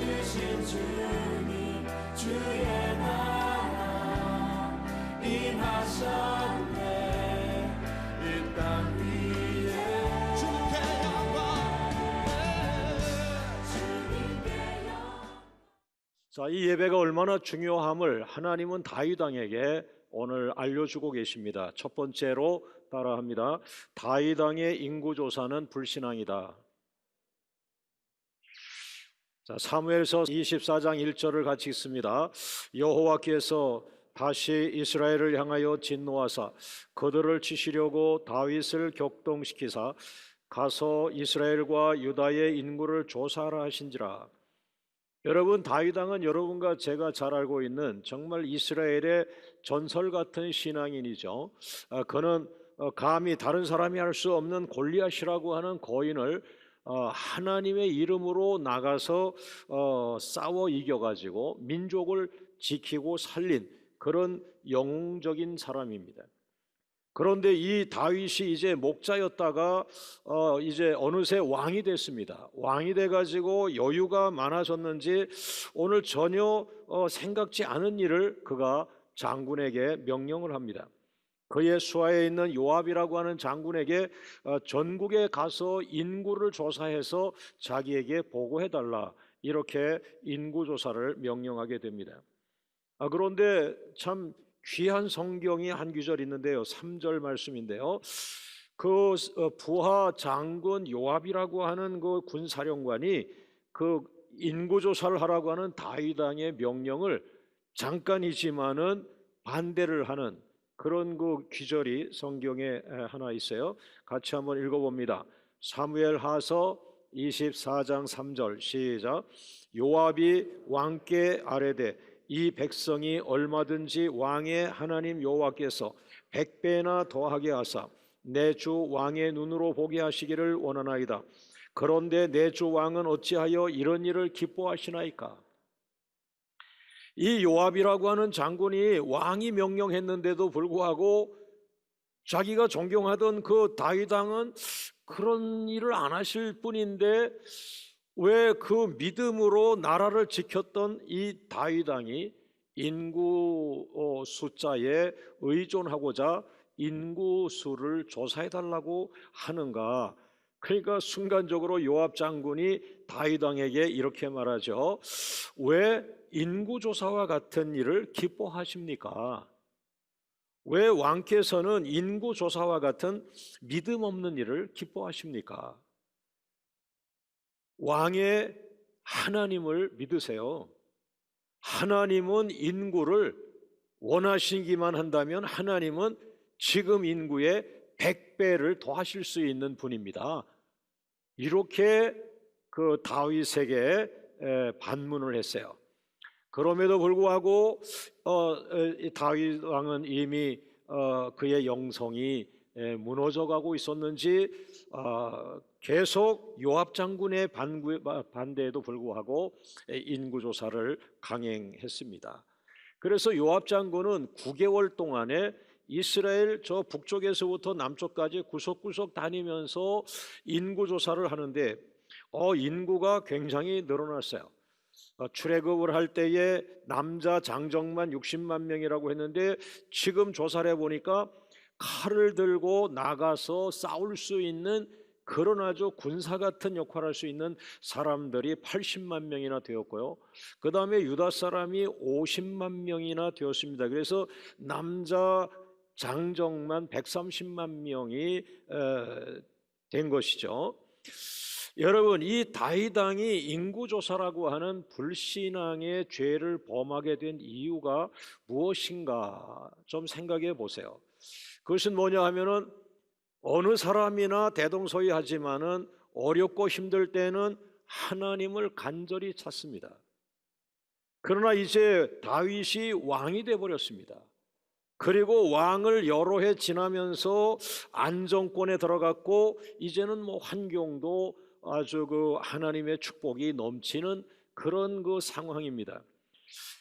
주신 주님 주의 나라 임하셨네. 이 땅 위에 주님께 영광. 자, 이 예배가 얼마나 중요함을 하나님은 다윗 왕에게 오늘 알려주고 계십니다. 첫 번째로 따라합니다. 다윗 왕의 인구조사는 불신앙이다. 자, 사무엘서 24장 1절을 같이 읽습니다. 여호와께서 다시 이스라엘을 향하여 진노하사 그들을 치시려고 다윗을 격동시키사 가서 이스라엘과 유다의 인구를 조사하라 하신지라. 여러분, 다윗 왕은 여러분과 제가 잘 알고 있는 정말 이스라엘의 전설 같은 신앙인이죠. 그는 감히 다른 사람이 할 수 없는 골리앗이라고 하는 거인을 하나님의 이름으로 나가서 싸워 이겨가지고 민족을 지키고 살린 그런 영웅적인 사람입니다. 그런데 이 다윗이 이제 목자였다가 이제 어느새 왕이 됐습니다. 왕이 돼가지고 여유가 많아졌는지 오늘 전혀 생각지 않은 일을 그가 장군에게 명령을 합니다. 그의 수하에 있는 요압이라고 하는 장군에게 전국에 가서 인구를 조사해서 자기에게 보고해달라, 이렇게 인구조사를 명령하게 됩니다. 그런데 참 귀한 성경이 한 구절 있는데요, 3절 말씀인데요, 그 부하 장군 요압이라고 하는 그 군사령관이 그 인구조사를 하라고 하는 다윗 왕의 명령을 잠깐이지만은 반대를 하는 그런 그 기절이 성경에 하나 있어요. 같이 한번 읽어봅니다. 사무엘하서 24장 3절 시작. 요압이 왕께 아뢰되 이 백성이 얼마든지 왕의 하나님 여호와께서 100배나 더하게 하사 내 주 왕의 눈으로 보게 하시기를 원하나이다. 그런데 내 주 왕은 어찌하여 이런 일을 기뻐하시나이까? 이 요압이라고 하는 장군이 왕이 명령했는데도 불구하고 자기가 존경하던 그 다윗 왕은 그런 일을 안 하실 뿐인데 왜 그 믿음으로 나라를 지켰던 이 다윗 왕이 인구 숫자에 의존하고자 인구수를 조사해 달라고 하는가? 그러니까 순간적으로 요압 장군이 다윗 왕에게 이렇게 말하죠. 왜 인구조사와 같은 일을 기뻐하십니까? 왜 왕께서는 인구조사와 같은 믿음 없는 일을 기뻐하십니까? 왕의 하나님을 믿으세요. 하나님은 인구를 원하시기만 한다면 하나님은 지금 인구의 100배를 더하실 수 있는 분입니다. 이렇게 그 다윗에게 반문을 했어요. 그럼에도 불구하고 다윗 왕은 이미 그의 영성이 무너져가고 있었는지 계속 요압 장군의 반대에도 불구하고 인구조사를 강행했습니다. 그래서 요압 장군은 9개월 동안에 이스라엘 저 북쪽에서부터 남쪽까지 구석구석 다니면서 인구조사를 하는데 인구가 굉장히 늘어났어요. 출애굽을 할 때에 남자 장정만 60만 명이라고 했는데 지금 조사를 해보니까 칼을 들고 나가서 싸울 수 있는 그런 아주 군사 같은 역할을 할 수 있는 사람들이 80만 명이나 되었고요. 그 다음에 유다 사람이 50만 명이나 되었습니다. 그래서 남자 장정만 130만 명이 된 것이죠. 여러분, 이 다윗 왕이 인구조사라고 하는 불신앙의 죄를 범하게 된 이유가 무엇인가 좀 생각해 보세요. 그것은 뭐냐 하면은 어느 사람이나 대동소이하지만은 어렵고 힘들 때는 하나님을 간절히 찾습니다. 그러나 이제 다윗이 왕이 되어 버렸습니다. 그리고 왕을 여러 해 지나면서 안정권에 들어갔고 이제는 뭐 환경도 아주 그 하나님의 축복이 넘치는 그런 그 상황입니다.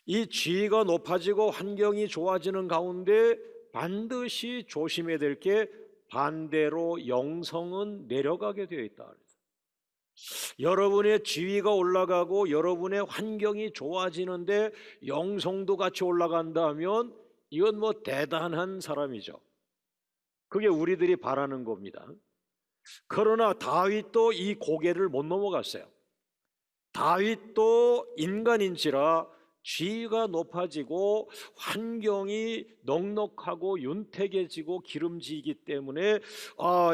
이 지위가 높아지고 환경이 좋아지는 가운데 반드시 조심해야 될 게 반대로 영성은 내려가게 되어 있다. 여러분의 지위가 올라가고 여러분의 환경이 좋아지는데 영성도 같이 올라간다면 이건 뭐 대단한 사람이죠. 그게 우리들이 바라는 겁니다. 그러나 다윗도 이 고개를 못 넘어갔어요. 다윗도 인간인지라 지위가 높아지고 환경이 넉넉하고 윤택해지고 기름지기 때문에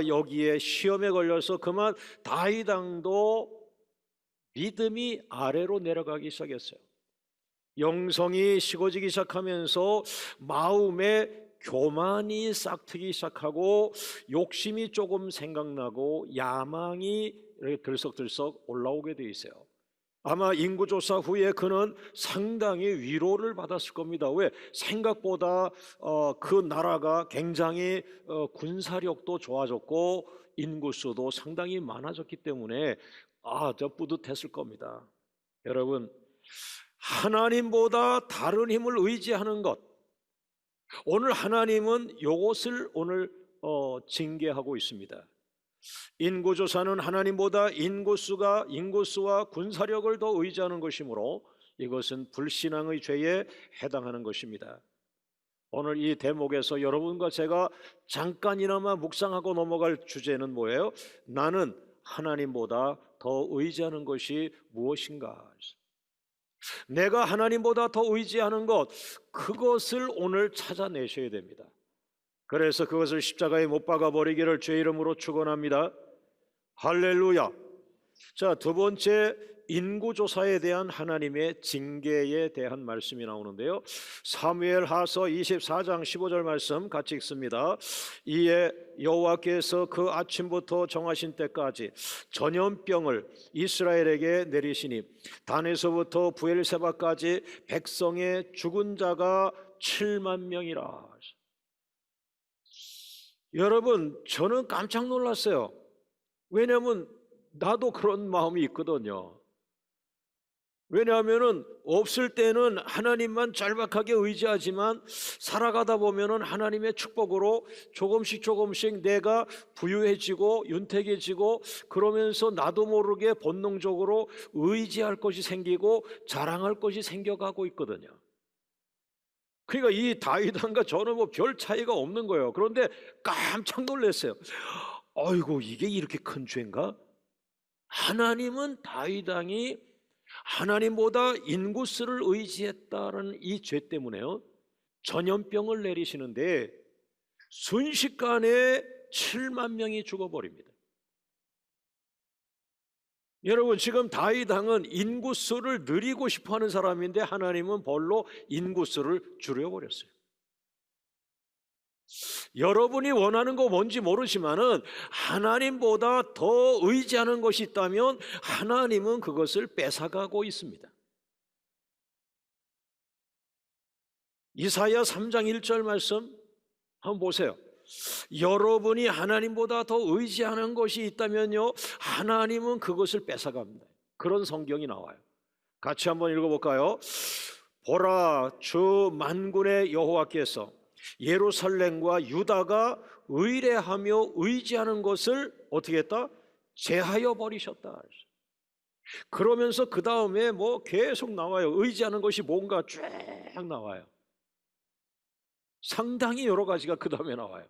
여기에 시험에 걸려서 그만 다윗 왕도 믿음이 아래로 내려가기 시작했어요. 영성이 식어지기 시작하면서 마음에 교만이 싹트기 시작하고 욕심이 조금 생각나고 야망이 이렇게 들썩들썩 올라오게 돼 있어요. 아마 인구조사 후에 그는 상당히 위로를 받았을 겁니다. 왜? 생각보다 그 나라가 굉장히 군사력도 좋아졌고 인구수도 상당히 많아졌기 때문에 저 뿌듯했을 겁니다. 여러분, 하나님보다 다른 힘을 의지하는 것, 오늘 하나님은 이것을 오늘 징계하고 있습니다. 인구조사는 하나님보다 인구수와 군사력을 더 의지하는 것이므로 이것은 불신앙의 죄에 해당하는 것입니다. 오늘 이 대목에서 여러분과 제가 잠깐이나마 묵상하고 넘어갈 주제는 뭐예요? 나는 하나님보다 더 의지하는 것이 무엇인가? 내가 하나님보다 더 의지하는 것, 그것을 오늘 찾아내셔야 됩니다. 그래서 그것을 십자가에 못 박아 버리기를 주의 이름으로 축원합니다. 할렐루야. 자, 두 번째, 인구조사에 대한 하나님의 징계에 대한 말씀이 나오는데요. 사무엘하서 24장 15절 말씀 같이 읽습니다. 이에 여호와께서 그 아침부터 정하신 때까지 전염병을 이스라엘에게 내리시니 단에서부터 부엘세바까지 백성의 죽은 자가 7만 명이라. 여러분, 저는 깜짝 놀랐어요. 왜냐하면 나도 그런 마음이 있거든요. 왜냐하면 없을 때는 하나님만 짤막하게 의지하지만 살아가다 보면 하나님의 축복으로 조금씩 내가 부유해지고 윤택해지고 그러면서 나도 모르게 본능적으로 의지할 것이 생기고 자랑할 것이 생겨가고 있거든요. 그러니까 이 다윗 왕과 저는 뭐 별 차이가 없는 거예요. 그런데 깜짝 놀랐어요. 아이고, 이게 이렇게 큰 죄인가? 하나님은 다윗 왕이 하나님보다 인구수를 의지했다는 이 죄 때문에요, 전염병을 내리시는데 순식간에 7만 명이 죽어버립니다. 여러분, 지금 다윗 왕은 인구수를 늘리고 싶어하는 사람인데 하나님은 벌로 인구수를 줄여버렸어요. 여러분이 원하는 거 뭔지 모르지만은 하나님보다 더 의지하는 것이 있다면 하나님은 그것을 뺏어가고 있습니다. 이사야 3장 1절 말씀 한번 보세요. 여러분이 하나님보다 더 의지하는 것이 있다면요, 하나님은 그것을 뺏어갑니다. 그런 성경이 나와요. 같이 한번 읽어볼까요? 보라, 주 만군의 여호와께서 예루살렘과 유다가 의뢰하며 의지하는 것을 어떻게 했다? 제하여 버리셨다. 그러면서 그 다음에 뭐 계속 나와요. 의지하는 것이 뭔가 쭉 나와요. 상당히 여러 가지가 그 다음에 나와요.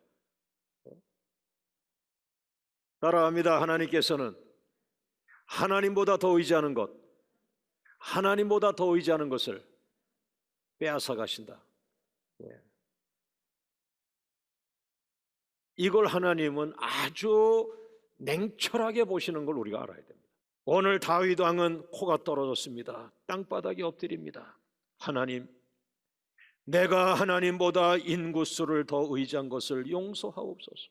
따라합니다. 하나님께서는 하나님보다 더 의지하는 것, 하나님보다 더 의지하는 것을 빼앗아 가신다. 이걸 하나님은 아주 냉철하게 보시는 걸 우리가 알아야 됩니다. 오늘 다윗 왕은 코가 떨어졌습니다. 땅바닥에 엎드립니다. 하나님, 내가 하나님보다 인구수를 더 의지한 것을 용서하옵소서.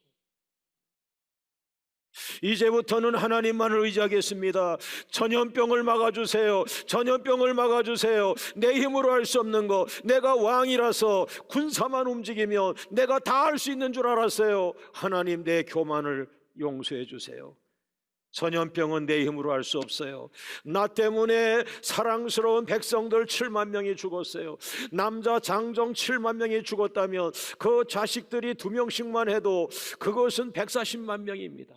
이제부터는 하나님만을 의지하겠습니다. 전염병을 막아주세요. 전염병을 막아주세요. 내 힘으로 할 수 없는 거, 내가 왕이라서 군사만 움직이면 내가 다 할 수 있는 줄 알았어요. 하나님, 내 교만을 용서해 주세요. 전염병은 내 힘으로 할 수 없어요. 나 때문에 사랑스러운 백성들 7만 명이 죽었어요. 남자 장정 7만 명이 죽었다면 그 자식들이 2명씩만 해도 그것은 140만 명입니다.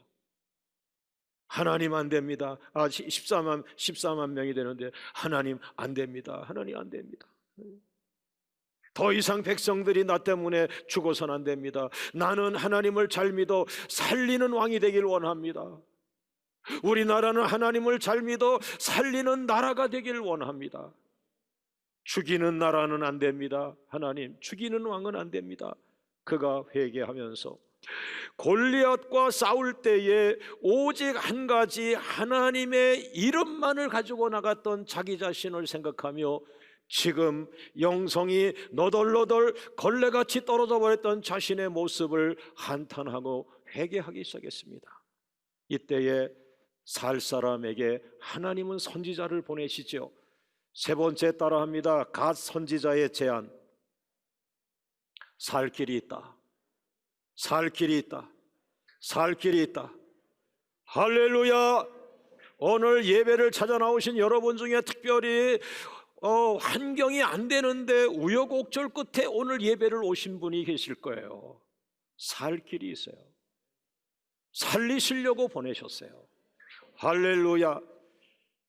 하나님 안 됩니다. 14만 명이 되는데 하나님 안 됩니다. 하나님 안 됩니다. 더 이상 백성들이 나 때문에 죽어서는 안 됩니다. 나는 하나님을 잘 믿어 살리는 왕이 되길 원합니다. 우리나라는 하나님을 잘 믿어 살리는 나라가 되길 원합니다. 죽이는 나라는 안 됩니다. 하나님, 죽이는 왕은 안 됩니다. 그가 회개하면서 골리앗과 싸울 때에 오직 한 가지 하나님의 이름만을 가지고 나갔던 자기 자신을 생각하며 지금 영성이 너덜너덜 걸레같이 떨어져 버렸던 자신의 모습을 한탄하고 회개하기 시작했습니다. 이때에 살 사람에게 하나님은 선지자를 보내시죠. 세 번째 따라합니다. 갓 선지자의 제안. 살 길이 있다. 살 길이 있다. 살 길이 있다. 할렐루야. 오늘 예배를 찾아 나오신 여러분 중에 특별히 환경이 안 되는데 우여곡절 끝에 오늘 예배를 오신 분이 계실 거예요. 살 길이 있어요. 살리시려고 보내셨어요. 할렐루야.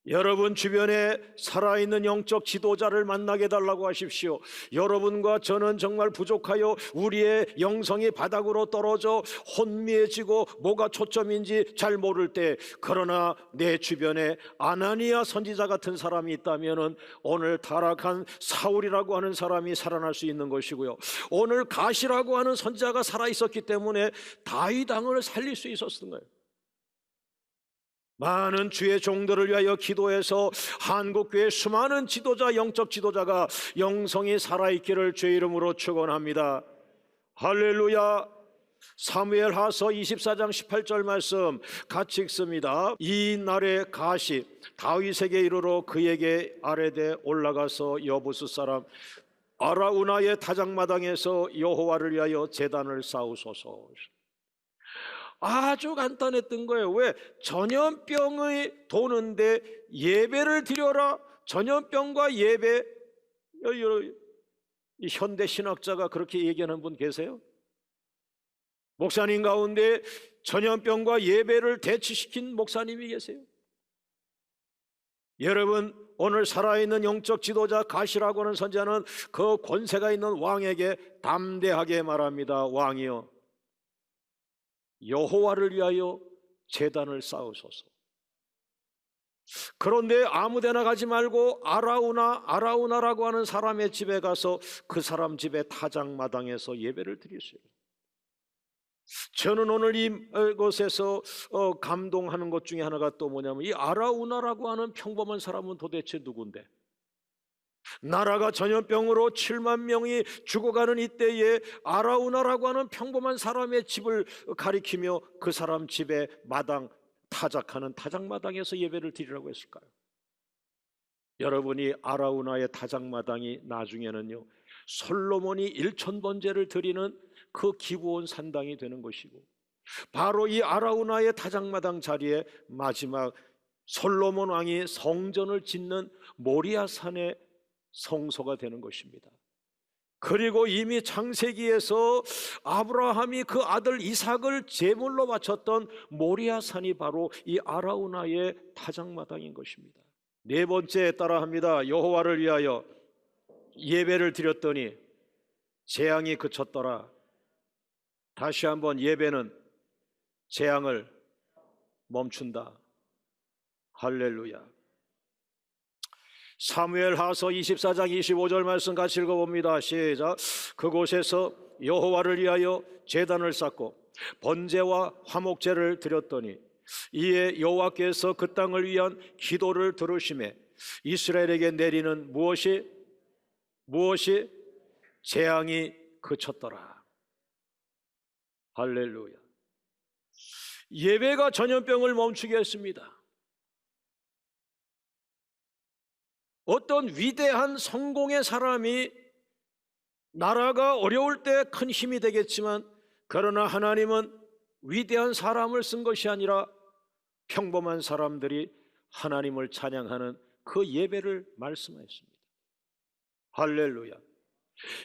여러분 주변에 살아있는 영적 지도자를 만나게 해달라고 하십시오. 여러분과 저는 정말 부족하여 우리의 영성이 바닥으로 떨어져 혼미해지고 뭐가 초점인지 잘 모를 때, 그러나 내 주변에 아나니아 선지자 같은 사람이 있다면 오늘 타락한 사울이라고 하는 사람이 살아날 수 있는 것이고요, 오늘 갓이라고 하는 선지자가 살아있었기 때문에 다윗 왕을 살릴 수 있었던 거예요. 많은 주의 종들을 위하여 기도해서 한국교회 수많은 지도자, 영적 지도자가 영성이 살아있기를 주의 이름으로 축원합니다. 할렐루야. 사무엘하서 24장 18절 말씀 같이 읽습니다. 이 날에 갓이 다윗에게 이르러 그에게 아뢰되 올라가서 여부스 사람 아라우나의 타작마당에서 여호와를 위하여 제단을 쌓으소서. 아주 간단했던 거예요. 왜? 전염병이 도는데 예배를 드려라. 전염병과 예배, 현대 신학자가 그렇게 얘기하는 분 계세요? 목사님 가운데 전염병과 예배를 대치시킨 목사님이 계세요? 여러분, 오늘 살아있는 영적 지도자 갓이라고 하는 선지자는 그 권세가 있는 왕에게 담대하게 말합니다. 왕이여, 여호와를 위하여 제단을 쌓으소서. 그런데 아무데나 가지 말고 아라우나라고 하는 사람의 집에 가서 그 사람 집의 타작마당에서 예배를 드리세요. 저는 오늘 이곳에서 감동하는 것 중에 하나가 또 뭐냐면, 이 아라우나라고 하는 평범한 사람은 도대체 누군데? 나라가 전염병으로 7만 명이 죽어가는 이때에 아라우나라고 하는 평범한 사람의 집을 가리키며 그 사람 집의 마당, 타작하는 타작마당에서 예배를 드리라고 했을까요? 여러분이 아라우나의 타작마당이 나중에는요 솔로몬이 1000번제를 드리는 그 기브온 산당이 되는 것이고, 바로 이 아라우나의 타작마당 자리에 마지막 솔로몬 왕이 성전을 짓는 모리아산의 성소가 되는 것입니다. 그리고 이미 창세기에서 아브라함이 그 아들 이삭을 제물로 바쳤던 모리아산이 바로 이 아라우나의 타작마당인 것입니다. 네 번째 따라합니다. 여호와를 위하여 예배를 드렸더니 재앙이 그쳤더라. 다시 한번, 예배는 재앙을 멈춘다. 할렐루야. 사무엘하서 24장 25절 말씀 같이 읽어봅니다. 시작. 그곳에서 여호와를 위하여 제단을 쌓고 번제와 화목제를 드렸더니 이에 여호와께서 그 땅을 위한 기도를 들으시매 이스라엘에게 내리는 무엇이 재앙이 그쳤더라. 할렐루야. 예배가 전염병을 멈추게 했습니다. 어떤 위대한 성공의 사람이 나라가 어려울 때 큰 힘이 되겠지만, 그러나 하나님은 위대한 사람을 쓴 것이 아니라 평범한 사람들이 하나님을 찬양하는 그 예배를 말씀하셨습니다. 할렐루야.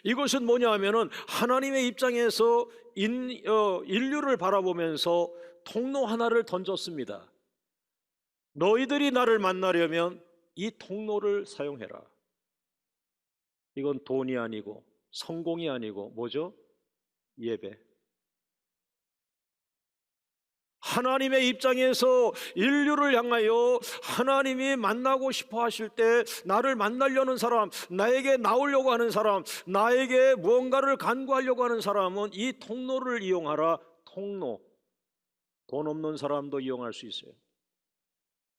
이것은 뭐냐 하면은 하나님의 입장에서 인류를 바라보면서 통로 하나를 던졌습니다. 너희들이 나를 만나려면 이 통로를 사용해라. 이건 돈이 아니고 성공이 아니고 뭐죠? 예배. 하나님의 입장에서 인류를 향하여 하나님이 만나고 싶어 하실 때 나를 만나려는 사람, 나에게 나오려고 하는 사람, 나에게 무언가를 간구하려고 하는 사람은 이 통로를 이용하라. 통로. 돈 없는 사람도 이용할 수 있어요.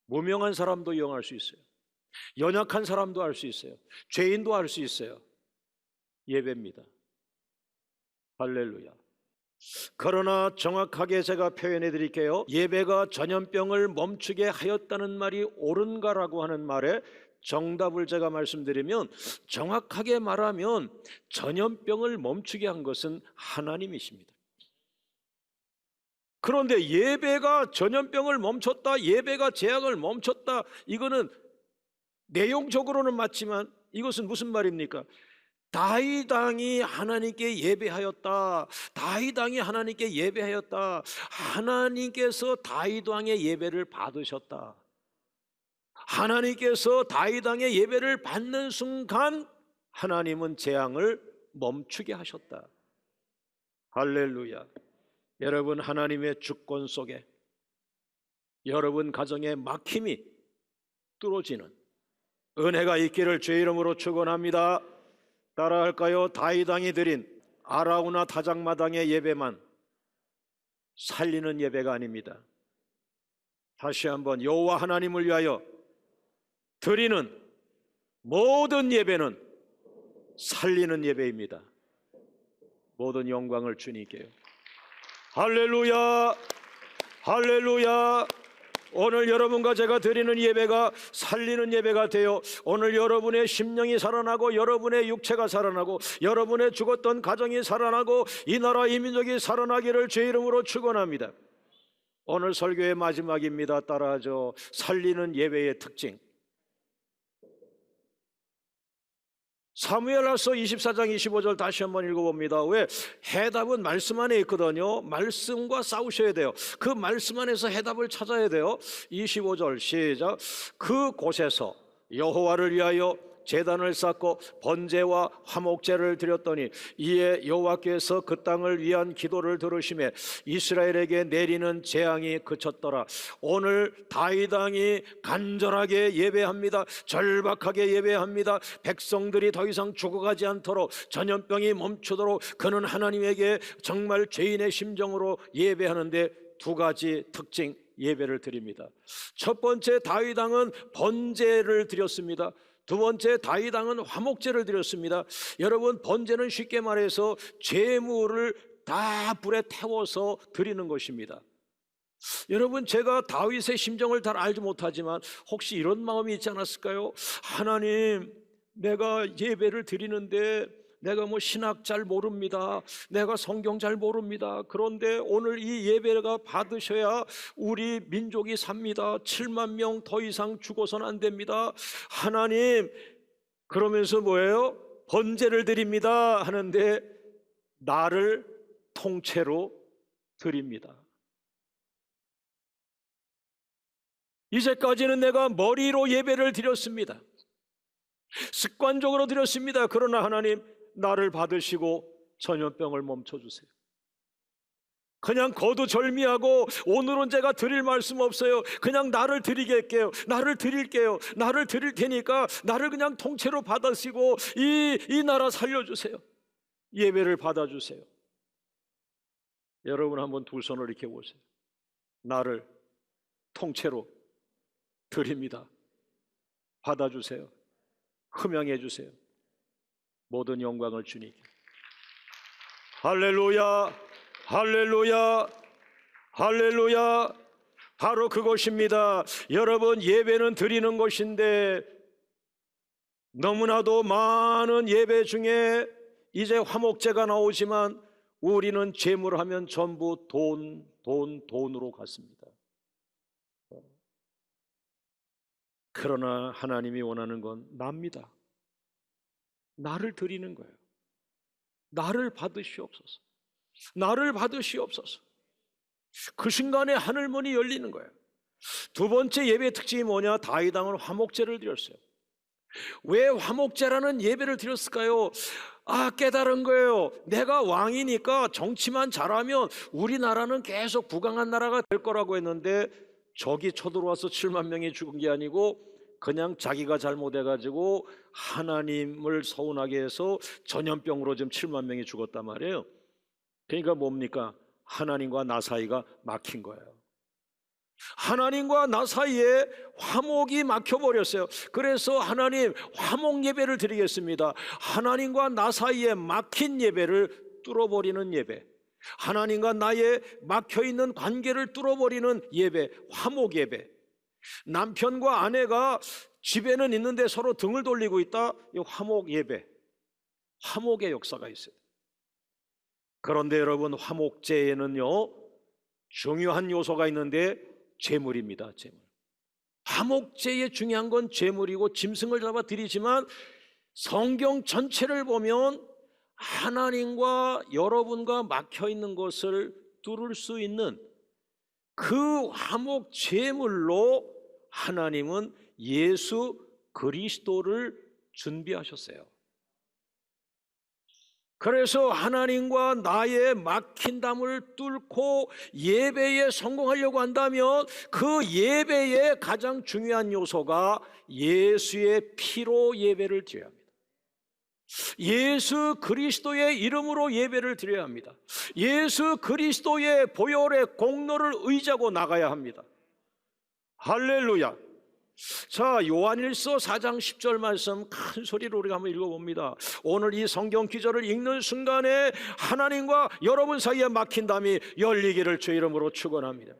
무명한 사람도 이용할 수 있어요. 연약한 사람도 할 수 있어요. 죄인도 할 수 있어요. 예배입니다. 할렐루야. 그러나 정확하게 제가 표현해 드릴게요. 예배가 전염병을 멈추게 하였다는 말이 옳은가라고 하는 말에 정답을 제가 말씀드리면, 정확하게 말하면 전염병을 멈추게 한 것은 하나님이십니다. 그런데 예배가 전염병을 멈췄다, 예배가 재앙을 멈췄다, 이거는 내용적으로는 맞지만 이것은 무슨 말입니까? 다윗 왕이 하나님께 예배하였다. 다윗 왕이 하나님께 예배하였다. 하나님께서 다윗 왕의 예배를 받으셨다. 하나님께서 다윗 왕의 예배를 받는 순간 하나님은 재앙을 멈추게 하셨다. 할렐루야. 여러분, 하나님의 주권 속에 여러분 가정의 막힘이 뚫어지는 은혜가 있기를 주의 이름으로 축원합니다. 따라할까요? 다윗 왕이 드린 아라우나 다장마당의 예배만 살리는 예배가 아닙니다. 다시 한번, 여호와 하나님을 위하여 드리는 모든 예배는 살리는 예배입니다. 모든 영광을 주님께요. 할렐루야, 할렐루야. 오늘 여러분과 제가 드리는 예배가 살리는 예배가 되어 오늘 여러분의 심령이 살아나고 여러분의 육체가 살아나고 여러분의 죽었던 가정이 살아나고 이 나라 이 민족이 살아나기를 주의 이름으로 축원합니다. 오늘 설교의 마지막입니다. 따라하죠. 살리는 예배의 특징. 사무엘하서 24장 25절 다시 한번 읽어봅니다. 왜? 해답은 말씀 안에 있거든요. 말씀과 싸우셔야 돼요. 그 말씀 안에서 해답을 찾아야 돼요. 25절 시작. 그 곳에서 여호와를 위하여 제단을 쌓고 번제와 화목제를 드렸더니 이에 여호와께서 그 땅을 위한 기도를 들으시매 이스라엘에게 내리는 재앙이 그쳤더라. 오늘 다윗 왕이 간절하게 예배합니다. 절박하게 예배합니다. 백성들이 더 이상 죽어가지 않도록, 전염병이 멈추도록 그는 하나님에게 정말 죄인의 심정으로 예배하는데 두 가지 특징 예배를 드립니다. 첫 번째, 다윗 왕은 번제를 드렸습니다. 두 번째, 다윗 왕은 화목제를 드렸습니다. 여러분, 번제는 쉽게 말해서 제물을 다 불에 태워서 드리는 것입니다. 여러분, 제가 다윗의 심정을 잘 알지 못하지만 혹시 이런 마음이 있지 않았을까요? 하나님, 내가 예배를 드리는데 내가 뭐 신학 잘 모릅니다. 내가 성경 잘 모릅니다. 그런데 오늘 이 예배가 받으셔야 우리 민족이 삽니다. 7만 명 더 이상 죽어서는 안 됩니다. 하나님, 그러면서 뭐예요? 번제를 드립니다 하는데 나를 통째로 드립니다. 이제까지는 내가 머리로 예배를 드렸습니다. 습관적으로 드렸습니다. 그러나 하나님, 나를 받으시고 전염병을 멈춰주세요. 그냥 거두절미하고 오늘은 제가 드릴 말씀 없어요. 그냥 나를 드리게 할게요. 나를 드릴게요. 나를 드릴 테니까 나를 그냥 통째로 받으시고 이 나라 살려주세요. 예배를 받아주세요. 여러분, 한번 두 손을 이렇게 보세요. 나를 통째로 드립니다. 받아주세요. 흠양해 주세요. 모든 영광을 주님께. 할렐루야, 할렐루야, 할렐루야. 바로 그것입니다. 여러분, 예배는 드리는 것인데 너무나도 많은 예배 중에 이제 화목제가 나오지만 우리는 제물하면 전부 돈으로 갔습니다. 그러나 하나님이 원하는 건 납니다. 나를 드리는 거예요. 나를 받으시옵소서. 나를 받으시옵소서. 그 순간에 하늘문이 열리는 거예요. 두 번째 예배의 특징이 뭐냐? 다윗 왕은 화목제를 드렸어요. 왜 화목제라는 예배를 드렸을까요? 깨달은 거예요. 내가 왕이니까 정치만 잘하면 우리나라는 계속 부강한 나라가 될 거라고 했는데 적이 쳐들어와서 7만 명이 죽은 게 아니고 그냥 자기가 잘못해가지고 하나님을 서운하게 해서 전염병으로 지금 7만 명이 죽었단 말이에요. 그러니까 뭡니까? 하나님과 나 사이가 막힌 거예요. 하나님과 나 사이에 화목이 막혀버렸어요. 그래서 하나님, 화목 예배를 드리겠습니다. 하나님과 나 사이에 막힌 예배를 뚫어버리는 예배, 하나님과 나의 막혀있는 관계를 뚫어버리는 예배, 화목 예배. 남편과 아내가 집에는 있는데 서로 등을 돌리고 있다, 이 화목 예배, 화목의 역사가 있어요. 그런데 여러분, 화목제에는요 중요한 요소가 있는데 제물입니다. 제물. 화목제의 중요한 건 제물이고 짐승을 잡아 드리지만 성경 전체를 보면 하나님과 여러분과 막혀 있는 것을 뚫을 수 있는 그 화목 제물로 하나님은 예수 그리스도를 준비하셨어요. 그래서 하나님과 나의 막힌 담을 뚫고 예배에 성공하려고 한다면 그 예배의 가장 중요한 요소가 예수의 피로 예배를 드려야 합니다. 예수 그리스도의 이름으로 예배를 드려야 합니다. 예수 그리스도의 보혈의 공로를 의지하고 나가야 합니다. 할렐루야. 자, 요한일서 4장 10절 말씀 큰 소리로 우리가 한번 읽어봅니다. 오늘 이 성경 기절을 읽는 순간에 하나님과 여러분 사이에 막힌 담이 열리기를 주 이름으로 축원합니다.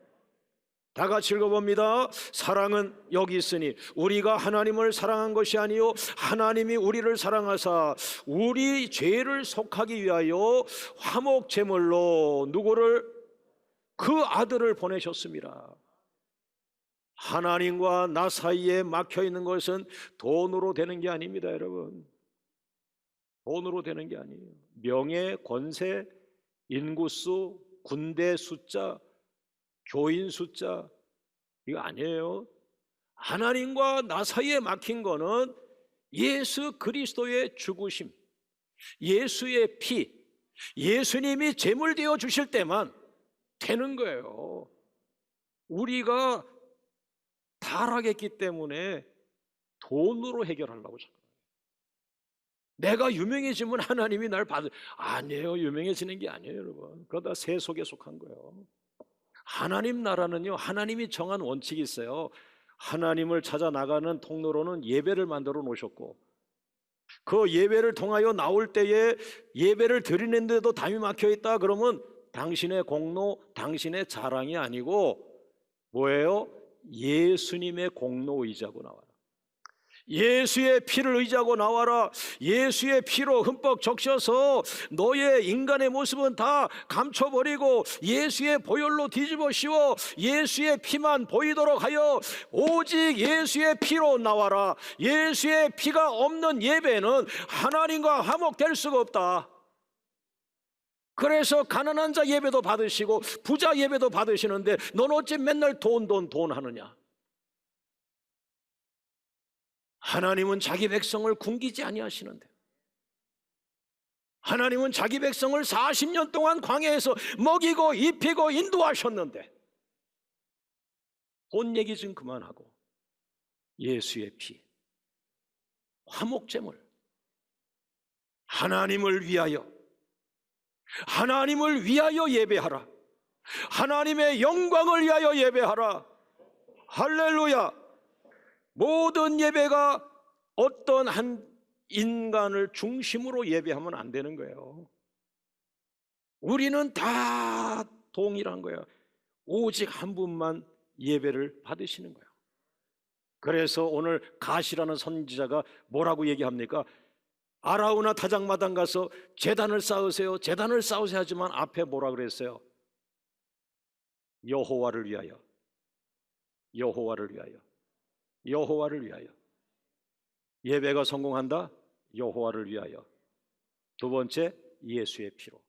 다 같이 읽어봅니다. 사랑은 여기 있으니 우리가 하나님을 사랑한 것이 아니요 하나님이 우리를 사랑하사 우리 죄를 속하기 위하여 화목 제물로 누구를? 그 아들을 보내셨습니다. 하나님과 나 사이에 막혀 있는 것은 돈으로 되는 게 아닙니다, 여러분. 돈으로 되는 게 아니에요. 명예, 권세, 인구수, 군대 숫자, 교인 숫자, 이거 아니에요. 하나님과 나 사이에 막힌 거는 예수 그리스도의 죽으심, 예수의 피, 예수님이 제물 되어 주실 때만 되는 거예요. 우리가 타락했기 때문에 돈으로 해결하려고 자꾸. 내가 유명해지면 하나님이 날 아니에요. 유명해지는 게 아니에요, 여러분. 그러다 세속에 속한 거예요. 하나님 나라는요, 하나님이 정한 원칙이 있어요. 하나님을 찾아 나가는 통로로는 예배를 만들어 놓으셨고, 그 예배를 통하여 나올 때에 예배를 드리는데도 담이 막혀 있다 그러면 당신의 공로, 당신의 자랑이 아니고 뭐예요? 예수님의 공로 의지하고 나와라. 예수의 피를 의지하고 나와라. 예수의 피로 흠뻑 적셔서 너의 인간의 모습은 다 감춰버리고 예수의 보혈로 뒤집어 씌워 예수의 피만 보이도록 하여 오직 예수의 피로 나와라. 예수의 피가 없는 예배는 하나님과 화목될 수가 없다. 그래서 가난한 자 예배도 받으시고 부자 예배도 받으시는데 넌 어찌 맨날 돈 하느냐? 하나님은 자기 백성을 굶기지 아니하시는데, 하나님은 자기 백성을 40년 동안 광야에서 먹이고 입히고 인도하셨는데 돈 얘기 좀 그만하고 예수의 피, 화목제물, 하나님을 위하여 예배하라. 하나님의 영광을 위하여 예배하라. 할렐루야. 모든 예배가 어떤 한 인간을 중심으로 예배하면 안 되는 거예요. 우리는 다 동일한 거예요. 오직 한 분만 예배를 받으시는 거예요. 그래서 오늘 가시라는 선지자가 뭐라고 얘기합니까? 아라우나 다장마당 가서 제단을 쌓으세요, 제단을 쌓으세요 하지만 앞에 뭐라 그랬어요? 여호와를 위하여, 여호와를 위하여, 여호와를 위하여. 예배가 성공한다? 여호와를 위하여. 두 번째, 예수의 피로.